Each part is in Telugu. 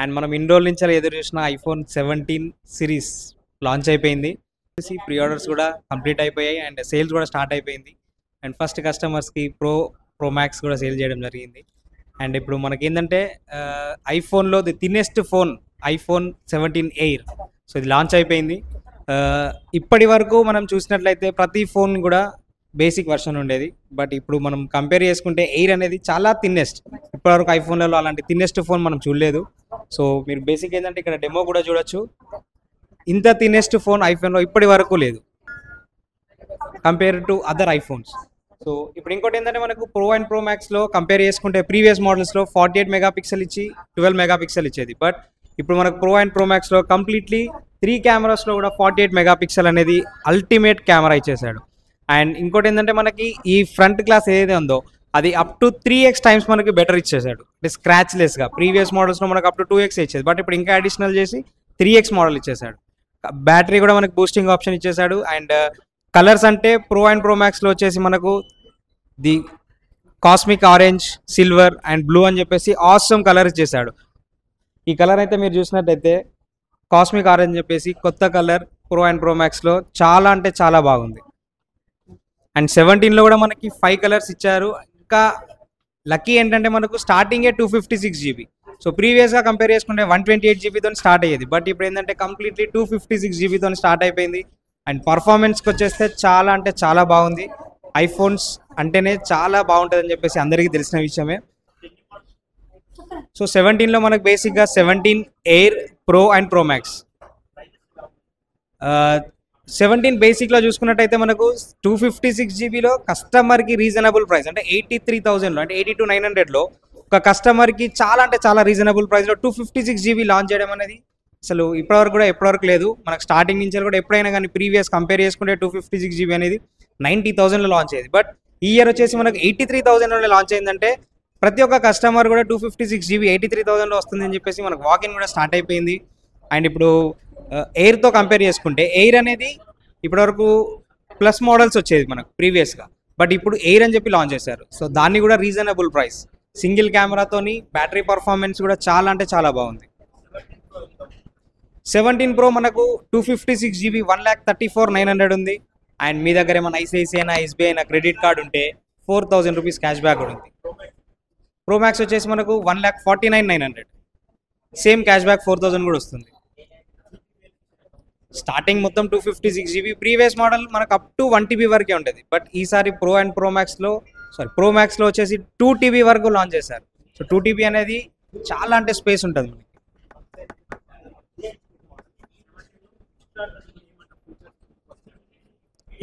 అండ్ మనం ఇన్ని రోజుల నుంచి ఎదురు చూసిన ఐఫోన్ 17 సిరీస్ లాంచ్ అయిపోయింది. ప్రీ ఆర్డర్స్ కూడా కంప్లీట్ అయిపోయాయి అండ్ సేల్స్ కూడా స్టార్ట్ అయిపోయింది. అండ్ ఫస్ట్ కస్టమర్స్కి ప్రో మ్యాక్స్ కూడా సేల్ చేయడం జరిగింది. అండ్ ఇప్పుడు మనకి ఏంటంటే ఐఫోన్లో the thinnest phone iPhone 17 air. So ఇది లాంచ్ అయిపోయింది. ఇప్పటి వరకు మనం చూసినట్లయితే ప్రతి ఫోన్ కూడా బేసిక్ వర్షన్ ఉండేది. బట్ ఇప్పుడు మనం కంపేర్ చేసుకుంటే ఎయిర్ అనేది చాలా థిన్నెస్ట్. ఇప్పటివరకు ఐఫోన్లలో అలాంటి థిన్నెస్ట్ ఫోన్ మనం చూడలేదు. సో మీరు బేసిక్ ఏంటంటే ఇక్కడ డెమో కూడా చూడొచ్చు. ఇంత థిన్నెస్ట్ ఫోన్ ఐఫోన్లో ఇప్పటి వరకు లేదు compare to other iPhones. So ఇప్పుడు ఇంకోటి ఏంటంటే మనకు ప్రో అండ్ ప్రో మ్యాక్స్లో కంపేర్ చేసుకుంటే ప్రీవియస్ మోడల్స్లో 48 మెగాపిక్సెల్ ఇచ్చి 12 మెగాపిక్సెల్ ఇచ్చేది. బట్ ఇప్పుడు మనకు ప్రో అండ్ ప్రో మ్యాక్స్లో కంప్లీట్లీ 3 కెమెరాస్లో కూడా 48 మెగాపిక్సెల్ అనేది అల్టిమేట్ కెమెరా ఇచ్చేసాడు. అండ్ ఇంకోటి ఏంటంటే మనకి ఈ ఫ్రంట్ గ్లాస్ ఏదైతే ఉందో అది అప్ టు 3x టైమ్స్ మనకి బెటర్ ఇచ్చేసాడు. అంటే స్క్రాచ్ లెస్గా. ప్రీవియస్ మోడల్స్లో మనకు అప్ టు 2x ఇచ్చేది. బట్ ఇప్పుడు ఇంకా అడిషనల్ చేసి 3x మోడల్ ఇచ్చేసాడు. బ్యాటరీ కూడా మనకు బూస్టింగ్ ఆప్షన్ ఇచ్చేసాడు. అండ్ కలర్స్ అంటే ప్రో అండ్ ప్రో మ్యాక్స్లో వచ్చేసి మనకు the cosmic orange, silver and blue అని చెప్పేసి ఆసమ్ కలర్ ఇచ్చేసాడు. ఈ కలర్ అయితే మీరు చూసినట్టయితే కాస్మిక్ ఆరెంజ్ చెప్పేసి కొత్త కలర్ ప్రో అండ్ ప్రో మ్యాక్స్లో చాలా అంటే చాలా బాగుంది. అండ్ 17లో కూడా మనకి 5 కలర్స్ ఇచ్చారు. ఇంకా లక్కీ ఏంటంటే మనకు స్టార్టింగే 256 GB. సో ప్రీవియస్గా కంపేర్ చేసుకుంటే 128 GBతో స్టార్ట్ అయ్యేది. బట్ ఇప్పుడు ఏంటంటే కంప్లీట్లీ 256 GBతో స్టార్ట్ అయిపోయింది. అండ్ పర్ఫార్మెన్స్కి వచ్చేస్తే చాలా అంటే చాలా బాగుంది. ఐఫోన్స్ అంటేనే చాలా బాగుంటుంది అని చెప్పేసి అందరికీ తెలిసిన విషయమే. సో 17లో మనకు బేసిక్గా 17 air, pro and pro max. 17 బేసిక్లో చూసుకున్నట్టయితే మనకు 256 GBలో కస్టమర్కి రీజనబుల్ ప్రైస్ అంటే 83,000లో అంటే 82,900లో ఒక కస్టమర్కి చాలా అంటే చాలా రీజనబుల్ ప్రైస్లో 256 GB లాంచ్ చేయడం అనేది అసలు ఎప్పటివరకు లేదు. మనకు స్టార్టింగ్ నుంచి కూడా ఎప్పుడైనా కానీ ప్రీవియస్ కంపేర్ చేసుకుంటే 256 GB అనేది 90,000లో లాంచ్ అయ్యేది. బట్ ఈ ఇయర్ వచ్చేసి మనకు 83,000లో లాంచ్ అయిందంటే ప్రతి ఒక్క కస్టమర్ కూడా 256 GB 83,000లో వస్తుంది అని చెప్పేసి మనకు వాకిన్ కూడా స్టార్ట్ అయిపోయింది. అండ్ ఇప్పుడు ఎయిర్తో కంపేర్ చేసుకుంటే ఎయిర్ అనేది ఇప్పటివరకు ప్లస్ మోడల్స్ వచ్చేది మనకు ప్రీవియస్గా. బట్ ఇప్పుడు ఎయిర్ అని చెప్పి లాంచ్ చేశారు. సో దాన్ని కూడా రీజనబుల్ ప్రైస్, సింగిల్ కెమెరాతోని బ్యాటరీ పర్ఫార్మెన్స్ కూడా చాలా అంటే చాలా బాగుంది. 17 Pro మనకు 256 GB 1,34,900 ఉంది. అండ్ మీ దగ్గర ఏమైనా ఐసిఐసిఐ అయినా ఎస్బీఐ అయినా క్రెడిట్ కార్డ్ ఉంటే 4,000 రూపీస్ క్యాష్ బ్యాక్ కూడా ఉంది. ప్రో మ్యాక్స్ వచ్చేసి మనకు 1,49,900. సేమ్ క్యాష్ బ్యాక్ 4,000 కూడా వస్తుంది. స్టార్టింగ్ మొత్తం 256 GB. ప్రీవియస్ మోడల్ మనకు అప్ టు 1 TB వరకే ఉంటుంది. బట్ ఈసారి ప్రో అండ్ ప్రో మ్యాక్స్లో వచ్చేసి 2 TB వరకు లాంచ్ చేశారు. సో 2 TB అనేది చాలా అంటే స్పేస్ ఉంటుంది మనకి.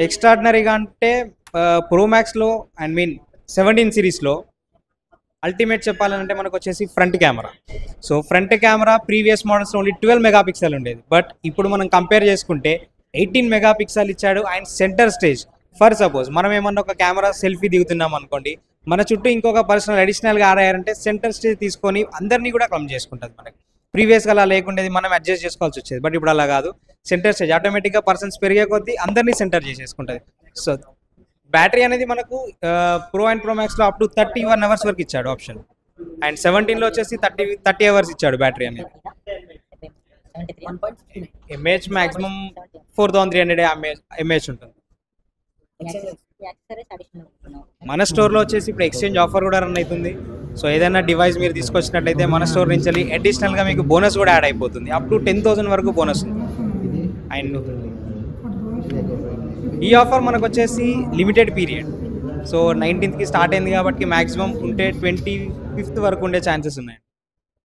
ఎక్స్ట్రాడినరీగా అంటే ప్రో మ్యాక్స్లో 17 సిరీస్లో అల్టిమేట్ చెప్పాలంటే మనకు వచ్చేసి front camera. So front camera previous మోడల్స్లో ఓన్లీ 12 మెగాపిక్సెల్ ఉండేది. బట్ ఇప్పుడు మనం కంపేర్ చేసుకుంటే 18 మెగాపిక్సెల్ ఇచ్చాడు. And center stage for suppose మనం ఏమన్నా ఒక కెమెరా సెల్ఫీ దిగుతున్నాం అనుకోండి, మన చుట్టూ ఇంకొక పర్సనల్ అడిషనల్గా ఆడారంటే సెంటర్ స్టేజ్ తీసుకొని అందరినీ కూడా కమ్ చేసుకుంటుంది. మనకి ప్రీవియస్గా అలా లేకుండేది, మనం అడ్జస్ట్ చేసుకోవాల్సి వచ్చేది. బట్ ఇప్పుడు అలా కాదు, సెంటర్ స్టేజ్ ఆటోమేటిక్గా పర్సన్స్ పెరిగే కొద్దీ అందరినీ సెంటర్ చేసేసుకుంటుంది. సో బ్యాటరీ అనేది మనకు ప్రో అండ్ ప్రో మ్యాక్స్లో అప్ టు 31 hours వరకు ఇచ్చాడు ఆప్షన్. అండ్ 17లో వచ్చేసి 30 hours ఇచ్చాడు బ్యాటరీ అనేది. ఎంఏహెచ్ మ్యాక్సిమం 4,300 ఎంఏహెచ్ ఉంటుంది. మన స్టోర్లో వచ్చేసి ఇప్పుడు ఎక్స్చేంజ్ ఆఫర్ కూడా రన్ అవుతుంది. సో ఏదైనా డివైస్ మీరు తీసుకొచ్చినట్లయితే మన స్టోర్ నుంచి అడిషనల్గా మీకు బోనస్ కూడా యాడ్ అయిపోతుంది. అప్ టు 10,000 వరకు బోనస్ ఉంది. అండ్ ఈ ఆఫర్ మనకు వచ్చేసి limited period. So 19th start అయింది కాబట్టి మ్యాక్సిమం ఉంటే 25th వరకు ఉండే ఛాన్సెస్ ఉన్నాయి.